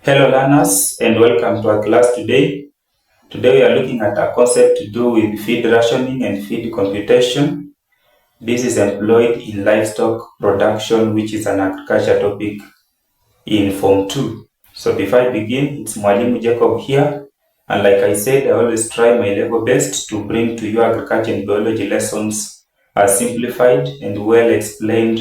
Hello learners and welcome to our class today. Today we are looking at a concept to do with feed rationing and feed computation. This is employed in livestock production, which is an agriculture topic in Form 2. So before I begin, it's Mwalimu Jacob here. And like I said, I always try my level best to bring to you agriculture and biology lessons as simplified and well explained,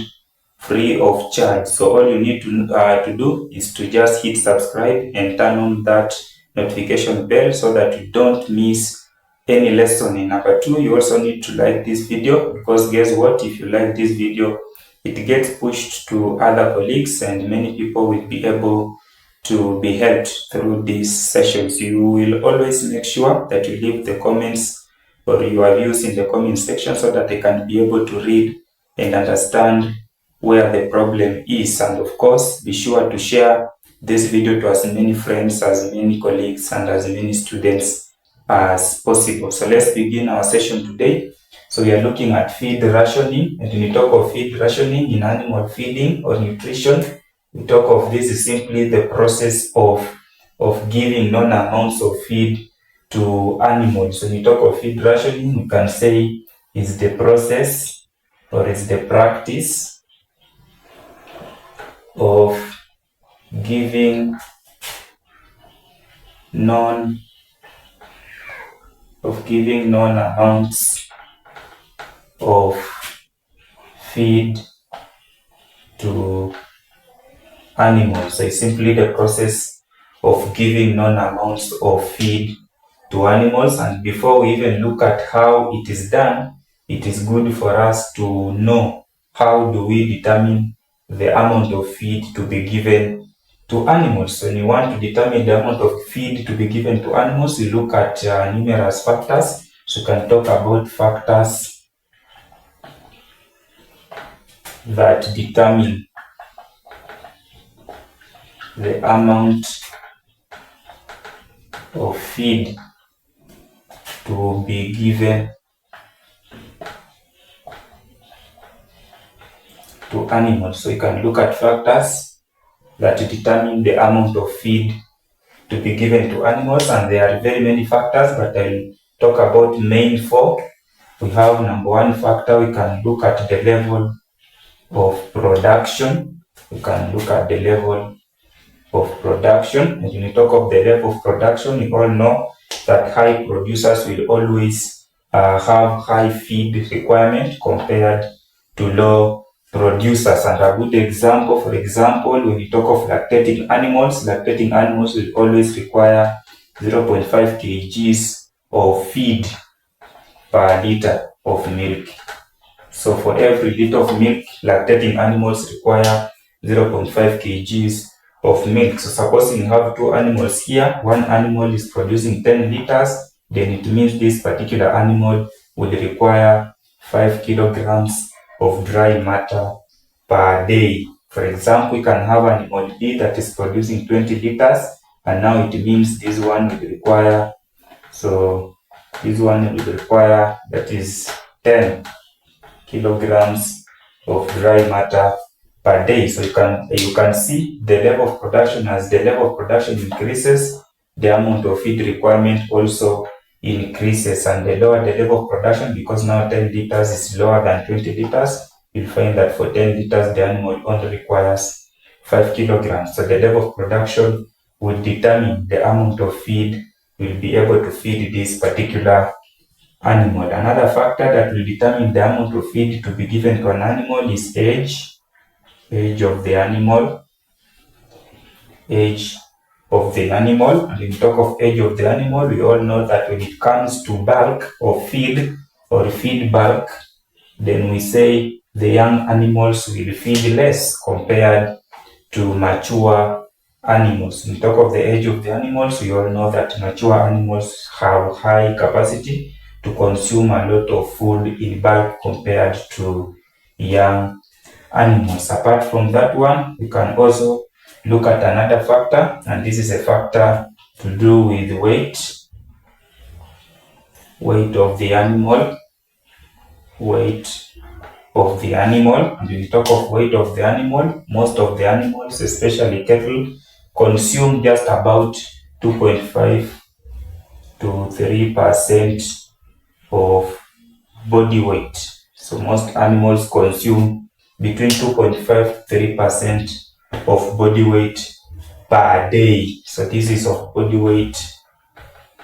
free of charge. So all you need to do is to just hit subscribe and turn on that notification bell so that you don't miss any lesson. In number 2, you also need to like this video, because guess what? If you like this video, it gets pushed to other colleagues and many people will be able to be helped through these sessions. You will always make sure that you leave the comments or your views in the comment section so that they can be able to read and understand where the problem is. And of course, be sure to share this video to as many friends, as many colleagues, and as many students as possible. So let's begin our session today. So we are looking at feed rationing, and when we talk of feed rationing in animal feeding or nutrition, we talk of this is simply the process of giving known amounts of feed to animals. When we talk of feed rationing, we can say is the process or is the practice of giving known amounts of feed to animals. So it's simply the process of giving known amounts of feed to animals. And before we even look at how it is done, it is good for us to know how do we determine the amount of feed to be given to animals. When you want to determine the amount of feed to be given to animals, you look at numerous factors. So you can talk about factors that determine the amount of feed to be given to animals. So you can look at factors that determine the amount of feed to be given to animals, and there are very many factors, but I'll talk about main 4. We have number 1 factor. We can look at the level of production. We can look at the level of production, and when we talk of the level of production, we all know that high producers will always have high feed requirement compared to low producers. And a good example, for example, when we talk of lactating animals will always require 0.5 kgs of feed per liter of milk. So for every liter of milk, lactating animals require 0.5 kgs of milk. So supposing you have 2 animals here, one animal is producing 10 liters, then it means this particular animal will require 5 kilograms of dry matter per day. For example, you can have animal B that is producing 20 liters, and now it means this one will require, that is 10 kilograms of dry matter per day. So you can see the level of production. As the level of production increases, the amount of feed requirement also increases. And the lower the level of production, because now 10 liters is lower than 20 liters, you'll find that for 10 liters the animal only requires 5 kilograms. So the level of production will determine the amount of feed we'll be able to feed this particular animal. Another factor that will determine the amount of feed to be given to an animal is age of the animal. And when we talk of age of the animal, we all know that when it comes to bulk of feed or feed bulk, then we say the young animals will feed less compared to mature animals. When we talk of the age of the animals, we all know that mature animals have high capacity to consume a lot of food in bulk compared to young animals. Apart from that one, we can also look at another factor, and this is a factor to do with weight of the animal. And when we talk of weight of the animal, most of the animals, especially cattle, consume just about 2.5 to 3% of body weight. So most animals consume between 2.5 to 3% of body weight per day. So this is of body weight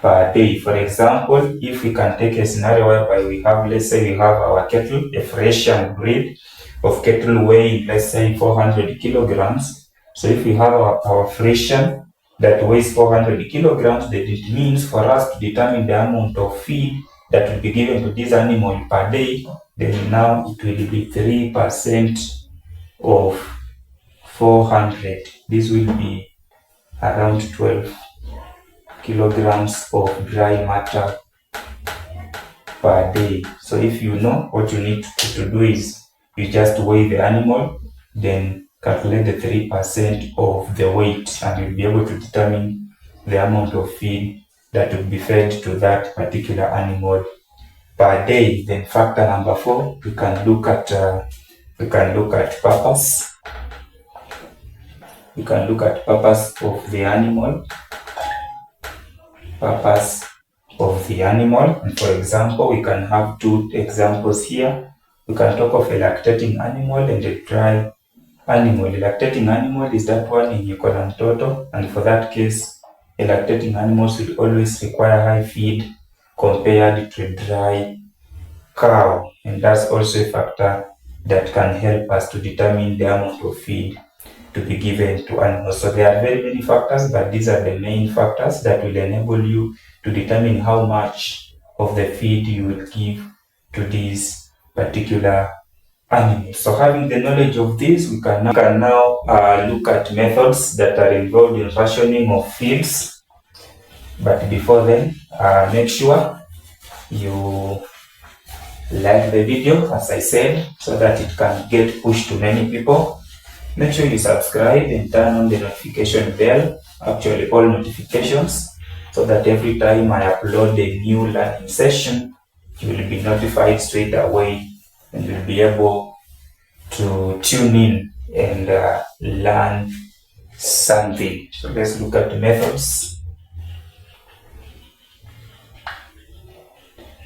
per day. For example, if we can take a scenario whereby we have, let's say we have our cattle, a Frisian breed of cattle weighing, let's say 400 kilograms. So if we have our Frisian that weighs 400 kilograms, then it means for us to determine the amount of feed that will be given to this animal per day, then now it will be 3% of 400. This will be around 12 kilograms of dry matter per day. So if you know, what you need to do is you just weigh the animal, then calculate the 3% of the weight, and you'll be able to determine the amount of feed that will be fed to that particular animal per day. Then factor number 4, we can look at purpose. We can look at purpose of the animal. Purpose of the animal. And for example, we can have 2 examples here. We can talk of a lactating animal and a dry animal. A lactating animal is that one in equivalent total, and for that case, a lactating animal should always require high feed compared to a dry cow, and that's also a factor that can help us to determine the amount of feed to be given to animals. So there are very many factors, but these are the main factors that will enable you to determine how much of the feed you will give to this particular animal. So having the knowledge of this, we can now look at methods that are involved in rationing of feeds. But before then, make sure you like the video, as I said, so that it can get pushed to many people. Make sure you subscribe and turn on the notification bell, actually all notifications, so that every time I upload a new learning session, you will be notified straight away and you'll be able to tune in and learn something. So let's look at the methods.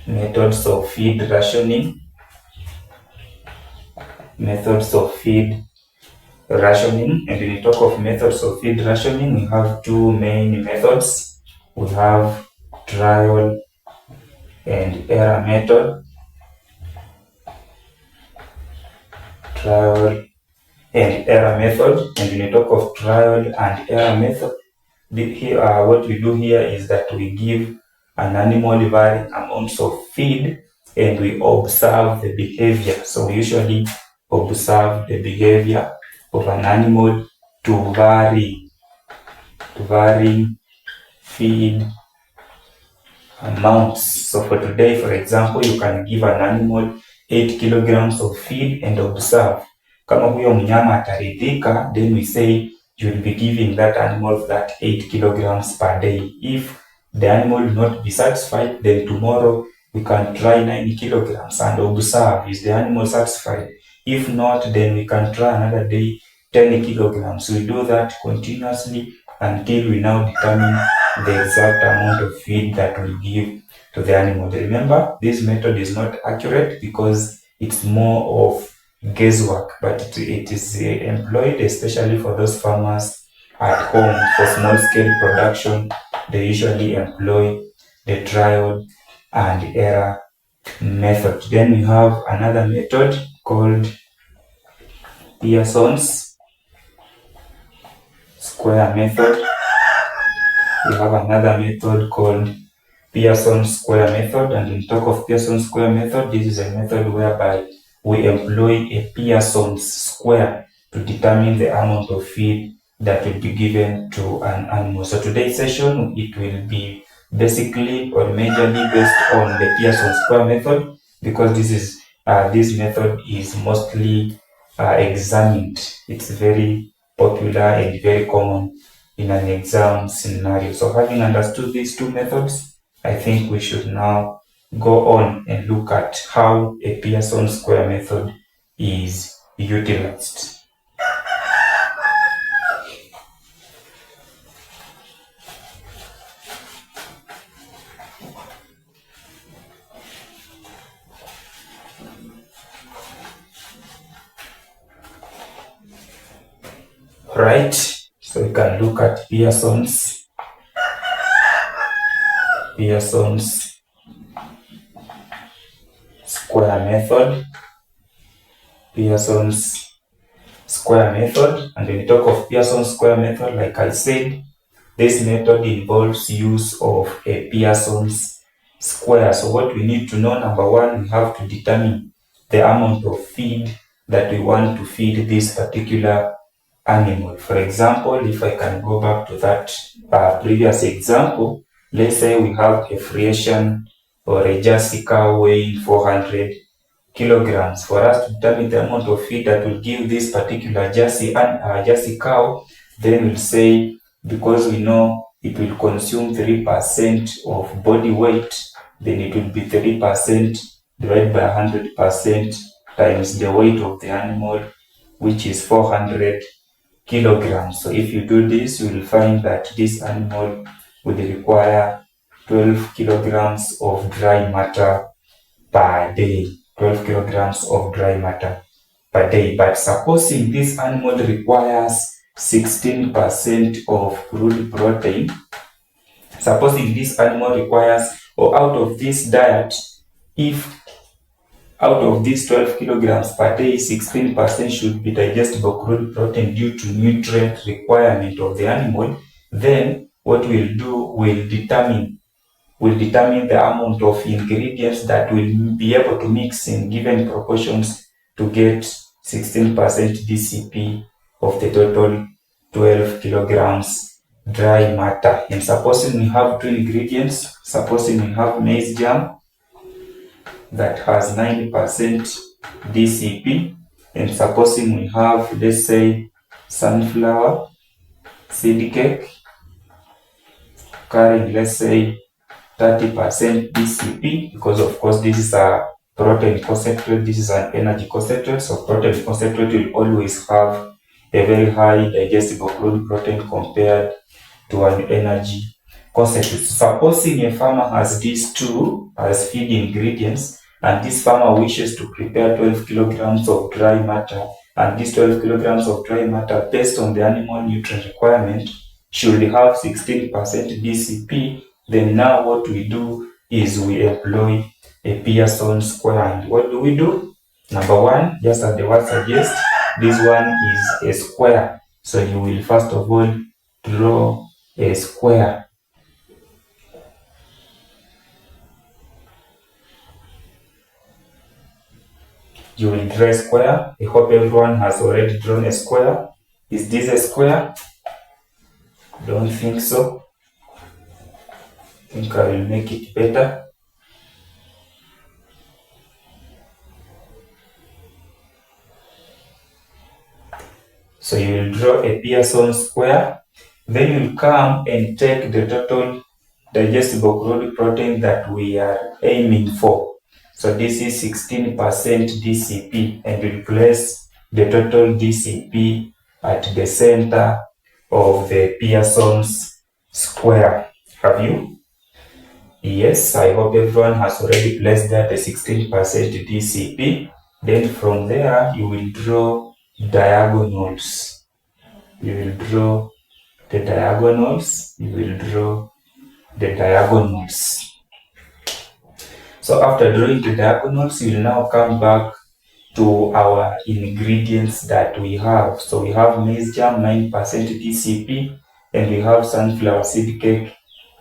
Methods of feed rationing. Methods of feed rationing. And when we talk of methods of feed rationing, we have 2 main methods. We have trial and error method. Trial and error method. And when we talk of trial and error method, here, what we do here is that we give an animal varying amounts of feed and we observe the behavior. So we usually observe the behavior of an animal to vary feed amounts. So for today, for example, you can give an animal 8 kilograms of feed and observe. Kama huyo mnyama ataridhika, then we say you will be giving that animal that 8 kilograms per day. If the animal will not be satisfied, then tomorrow we can try 9 kilograms and observe, is the animal satisfied? If not, then we can try another day 10 kilograms. We do that continuously until we now determine the exact amount of feed that we give to the animal. Remember, this method is not accurate because it's more of guesswork, but it is employed especially for those farmers at home for small scale production. They usually employ the trial and error method. Then we have another method called Pearson's Square Method. We have another method called Pearson Square Method, and in talk of Pearson Square Method, this is a method whereby we employ a Pearson's square to determine the amount of feed that will be given to an animal. So today's session, it will be basically or majorly based on the Pearson Square Method, because this method is mostly examined. It's very popular and very common in an exam scenario. So having understood these 2 methods, I think we should now go on and look at how a Pearson Square Method is utilized. Right, so we can look at Pearson's Square Method. Pearson's Square Method. And when we talk of Pearson's Square Method, like I said, this method involves use of a Pearson's square. So what we need to know, number one, we have to determine the amount of feed that we want to feed this particular animal. For example, if I can go back to that previous example, let's say we have a Friesian or a Jersey cow weighing 400 kilograms. For us to determine the amount of feed that will give this particular Jersey cow, then we'll say, because we know it will consume 3% of body weight, then it will be 3% divided by 100% times the weight of the animal, which is 400 kilograms. So if you do this, you will find that this animal would require 12 kilograms of dry matter per day. 12 kilograms of dry matter per day. But supposing this animal requires 16% of crude protein, supposing this animal requires, or out of this diet, if out of these 12 kilograms per day, 16% should be digestible crude protein due to nutrient requirement of the animal, then what we'll do, we'll determine the amount of ingredients that will be able to mix in given proportions to get 16% DCP of the total 12 kilograms dry matter. And supposing we have two ingredients, supposing we have maize germ that has 90% DCP, and supposing we have, let's say, sunflower seed cake carrying, let's say, 30% DCP, because of course this is a protein concentrate, this is an energy concentrate, so protein concentrate will always have a very high digestible crude protein compared to an energy concentrate. Supposing a farmer has these two as feed ingredients, and this farmer wishes to prepare 12 kilograms of dry matter, and these 12 kilograms of dry matter, based on the animal nutrient requirement, should have 16% DCP, then now what we do is we employ a Pearson square. And what do we do? Number one, just as the word suggests, this one is a square. So you will first of all draw a square. You will draw a square. I hope everyone has already drawn a square. Is this a square? Don't think so. I think I will make it better. So you will draw a Pearson square. Then you will come and take the total digestible crude protein that we are aiming for. So this is 16% DCP, and we'll place the total DCP at the center of the Pearson's square. Have you? Yes, I hope everyone has already placed there the 16% DCP. Then from there, you will draw diagonals. You will draw the diagonals. You will draw the diagonals. So after drawing the diagonals, you will now come back to our ingredients that we have. So we have maize germ 9% DCP, and we have sunflower seed cake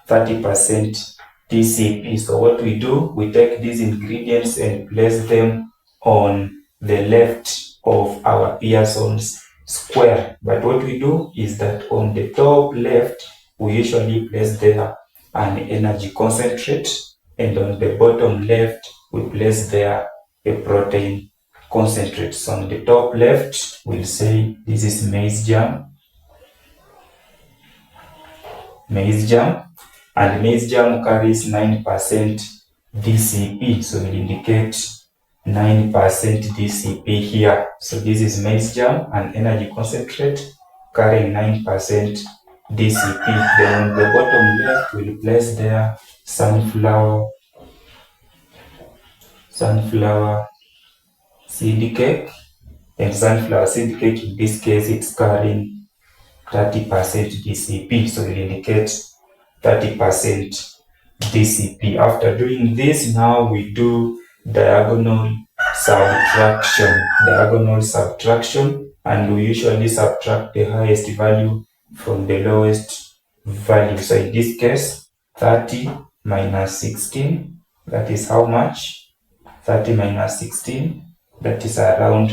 30% DCP. So what we do, we take these ingredients and place them on the left of our Pearson's square. But what we do is that on the top left, we usually place there an energy concentrate, and on the bottom left, we place there a protein concentrate. So on the top left, we'll say this is maize germ. Maize germ, and maize germ carries 9% DCP, so we'll indicate 9% DCP here. So this is maize germ, an energy concentrate carrying 9% DCP. Then on the bottom left, we'll place there sunflower seed cake, and sunflower seed cake, in this case, it's carrying 30% DCP. So we'll indicate 30% DCP. After doing this, now we do diagonal subtraction, and we usually subtract the highest value from the lowest value. So in this case, 30 minus 16, that is how much? 30 minus 16, that is around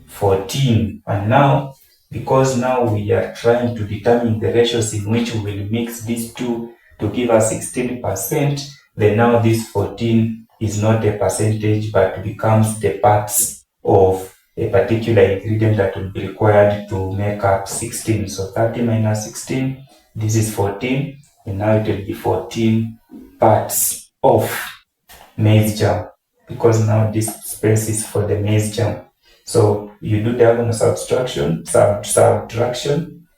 14. And now, because now we are trying to determine the ratios in which we will mix these two to give us 16%, then now this 14 is not a percentage but becomes the parts of a particular ingredient that will be required to make up 16. So 30 minus 16, this is 14, and now it will be 14 parts of maize germ, because now this space is for the maize germ. So you do diagonal subtraction,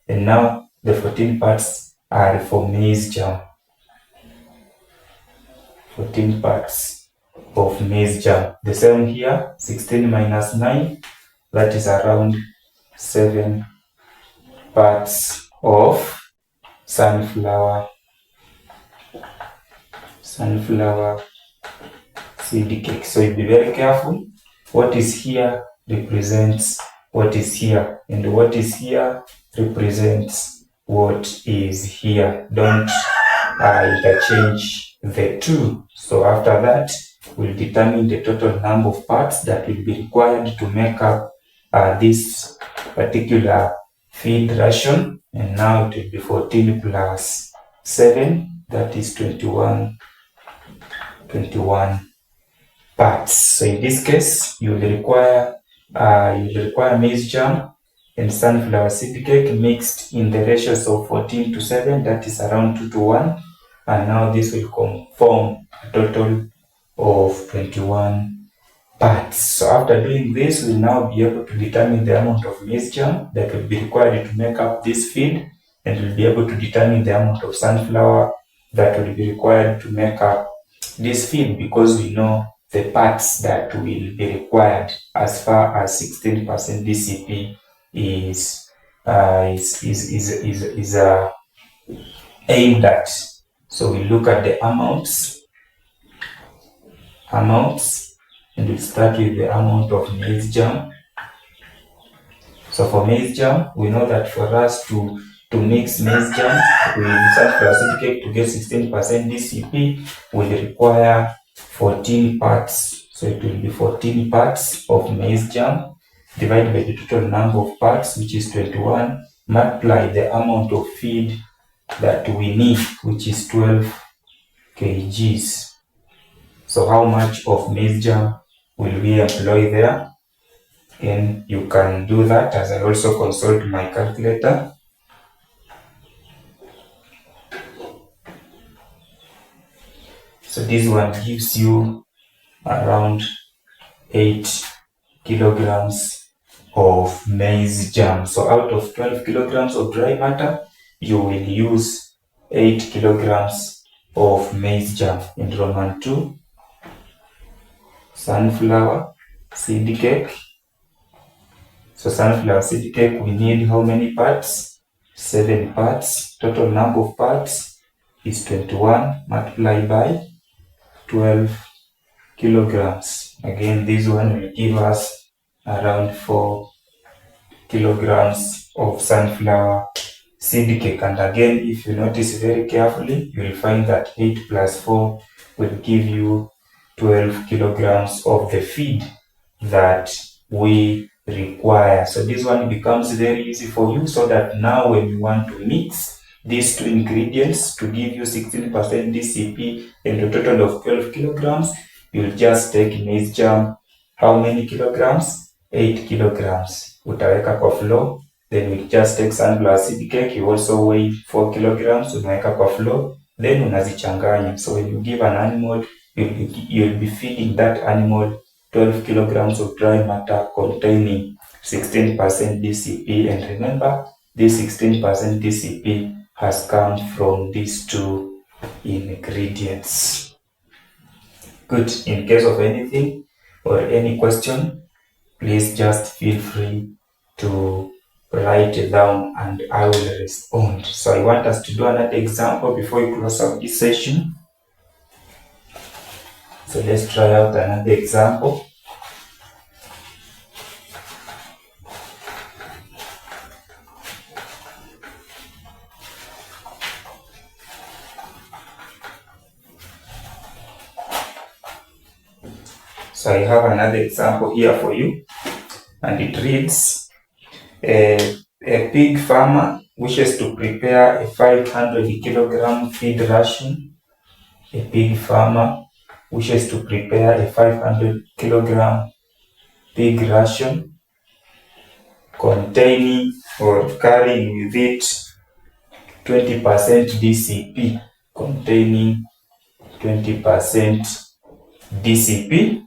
and now the 14 parts are for maize germ. 14 parts of maize germ. The same here, 16 minus 9, that is around 7 parts of sunflower seed cake. So you be very careful. What is here represents what is here, and what is here represents what is here. Don't interchange the two. So after that, we'll determine the total number of parts that will be required to make up this particular feed ration. And now it will be 14 plus 7, that is 21 parts. So in this case, you will require maize germ and sunflower seed cake mixed in the ratios of 14 to 7, that is around 2 to 1. And now this will form a total of 21 parts. So after doing this, we'll now be able to determine the amount of maize germ that will be required to make up this feed, and we'll be able to determine the amount of sunflower that will be required to make up this feed, because we know the parts that will be required as far as 16% DCP is aimed at. So we look at the amounts, and we start with the amount of maize germ. So for maize germ, we know that for us to mix maize germ with sunflower seed cake to get 16% DCP, will require 14 parts. So it will be 14 parts of maize germ divided by the total number of parts, which is 21, multiply the amount of feed that we need, which is 12 kgs. So how much of maize germ will we employ there? And you can do that as I also consult my calculator. So this one gives you around 8 kilograms of maize germ. So out of 12 kilograms of dry matter, you will use 8 kilograms of maize germ. In Roman 2, sunflower seed cake. So sunflower seed cake, we need how many parts? 7 parts. Total number of parts is 21 multiplied by 12 kilograms. Again, this one will give us around 4 kilograms of sunflower seed cake. And again, if you notice very carefully, you will find that 8 plus 4 will give you 12 kilograms of the feed that we require. So this one becomes very easy for you, so that now when you want to mix these two ingredients to give you 16% DCP and a total of 12 kilograms, you'll just take maize germ. How many kilograms? 8 kilograms. Utaweka kwa floor. Then we just take sunflower seed cake. You also weigh 4 kilograms. Unaweka kwa floor. Then unazichanganya. So when you give an animal, you'll be feeding that animal 12 kilograms of dry matter containing 16% DCP. And remember, this 16% DCP has come from these two ingredients. Good. In case of anything or any question, please just feel free to write down and I will respond. So I want us to do another example before we close out this session. So let's try out another example. So I have another example here for you, and it reads, a pig farmer wishes to prepare a 500 kilogram feed ration. A pig farmer wishes to prepare a 500 kilogram pig ration containing or carrying with it 20% DCP, containing 20% DCP.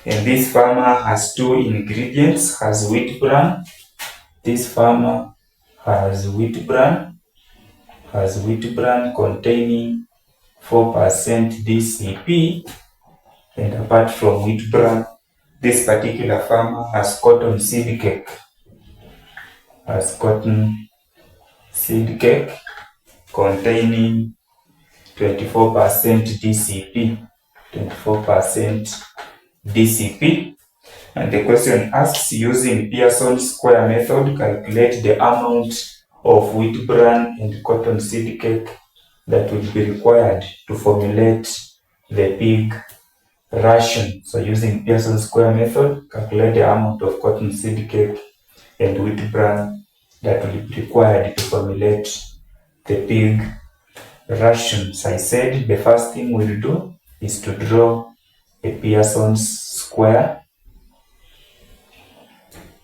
And this farmer has two ingredients, has wheat bran. This farmer has wheat bran containing 4% DCP. And apart from wheat bran, this particular farmer has cotton seed cake. Containing 24% DCP. 24% DCP. And the question asks, using Pearson Square Method, calculate the amount of wheat bran and cotton seed cake that will be required to formulate the pig ration. So using Pearson Square Method, calculate the amount of cotton seed cake and wheat bran that will be required to formulate the pig rations. I said the first thing we'll do is to draw a Pearson square.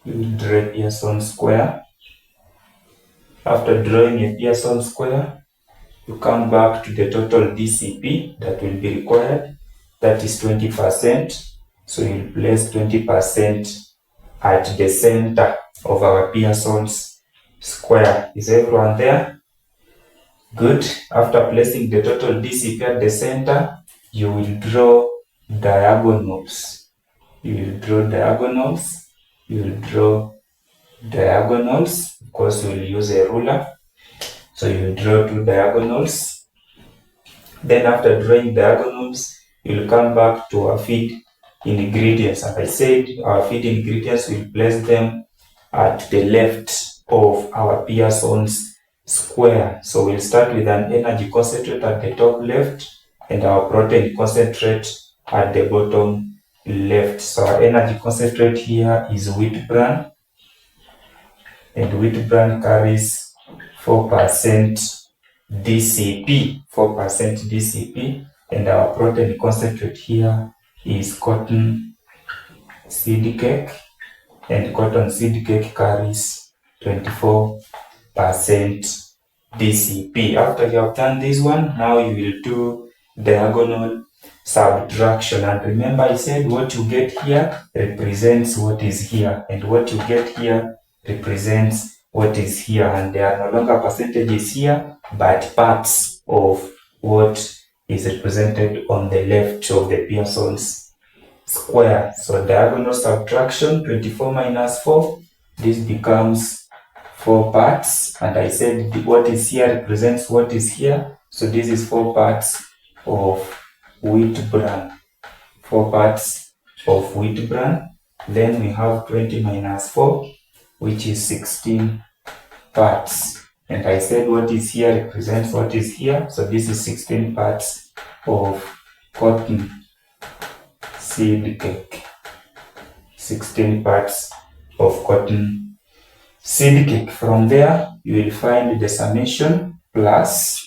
You will draw a Pearson square. After drawing a Pearson square, you come back to the total DCP that will be required. That is 20%. So you'll place 20% at the center of our Pearson square. Is everyone there? Good. After placing the total DCP at the center, you will draw diagonals. Of course, we'll use a ruler. So you will draw two diagonals. Then after drawing diagonals, you'll come back to our feed ingredients. As I said, our feed ingredients, we'll place them at the left of our Pearson square. So we'll start with an energy concentrate at the top left and our protein concentrate at the bottom left. So our energy concentrate here is wheat bran, and wheat bran carries 4% DCP, and our protein concentrate here is cotton seed cake, and cotton seed cake carries 24% DCP. After you have done this one, now you will do diagonal subtraction. And remember, I said what you get here represents what is here, and what you get here represents what is here. And there are no longer percentages here, but parts of what is represented on the left of the Pearson square. So diagonal subtraction, 24 minus 4, this becomes 4 parts. And I said what is here represents what is here. So this is 4 parts of wheat bran. 4 parts of wheat bran. Then we have 20 minus 4, which is 16 parts. And I said what is here represents what is here. So this is 16 parts of cotton seed cake. 16 parts of cotton seed cake. From there, you will find the summation plus.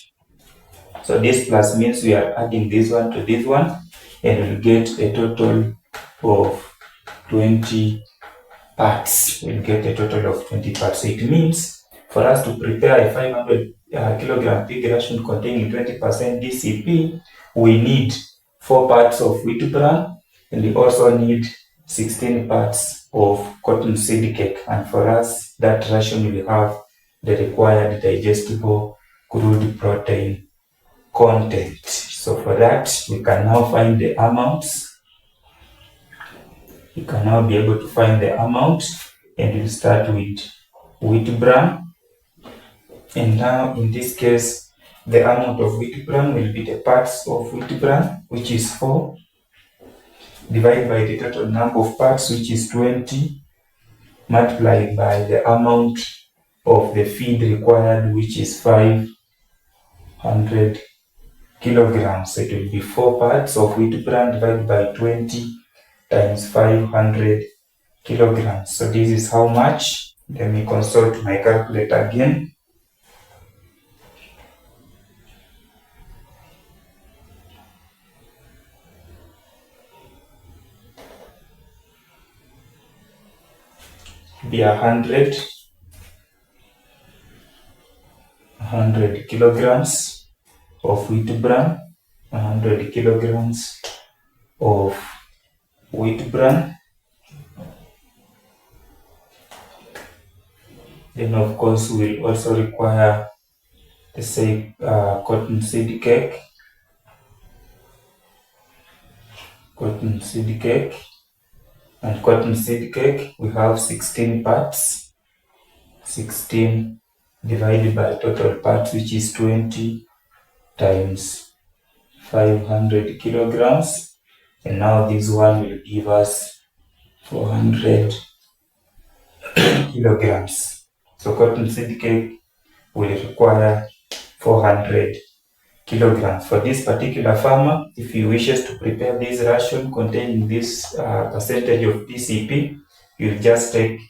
So this plus means we are adding this one to this one, and we'll get a total of 20 parts. We'll get a total of 20 parts. So it means for us to prepare a 500 kilogram pig ration containing 20% DCP, we need 4 parts of wheat bran, and we also need 16 parts of cotton seed cake. And for us, that ration will have the required digestible crude protein content. So for that, we can now find the amounts. We can now be able to find the amount, and we'll start with wheat bran. And now in this case, the amount of wheat bran will be the parts of wheat bran, which is 4, divided by the total number of parts, which is 20, multiplied by the amount of the feed required, which is 500 kilograms. So it will be 4 parts of wheat bran divided by 20 times 500 kilograms. So this is how much. Let me consult my calculator again. Be 100 kilograms of wheat bran, 100 kilograms of wheat bran. Then of course we will also require, let's say, cotton seed cake. And cotton seed cake, we have 16 parts. 16 divided by total parts, which is 20 times 500 kilograms. And now this one will give us 400 kilograms. So cotton seed cake will require 400 kilograms. For this particular farmer, if he wishes to prepare this ration containing this percentage of PCP, you'll just take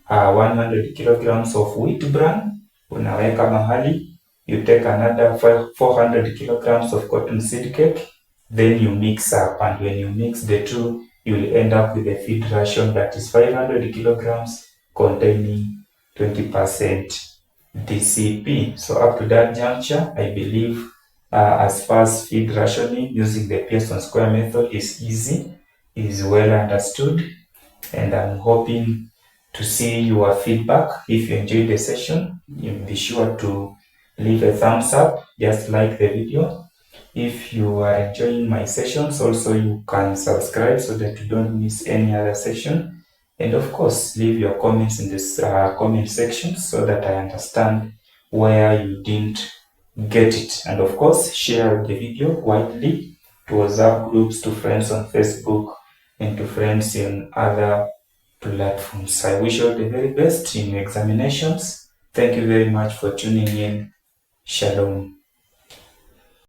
100 kilograms of wheat bran, unaweka mahali, you take another 400 kilograms of cotton seed cake, then you mix up, and when you mix the two, you will end up with a feed ration that is 500 kilograms containing 20% DCP. So up to that juncture, I believe as far as feed rationing using the Pearson Square Method is easy, is well understood, and I'm hoping to see your feedback. If you enjoyed the session, be sure to leave a thumbs up, just like the video. If you are enjoying my sessions, also you can subscribe so that you don't miss any other session. And of course, leave your comments in this comment section so that I understand where you didn't get it. And of course, share the video widely to WhatsApp groups, to friends on Facebook, and to friends in other platforms. I wish you all the very best in your examinations. Thank you very much for tuning in. Shalom.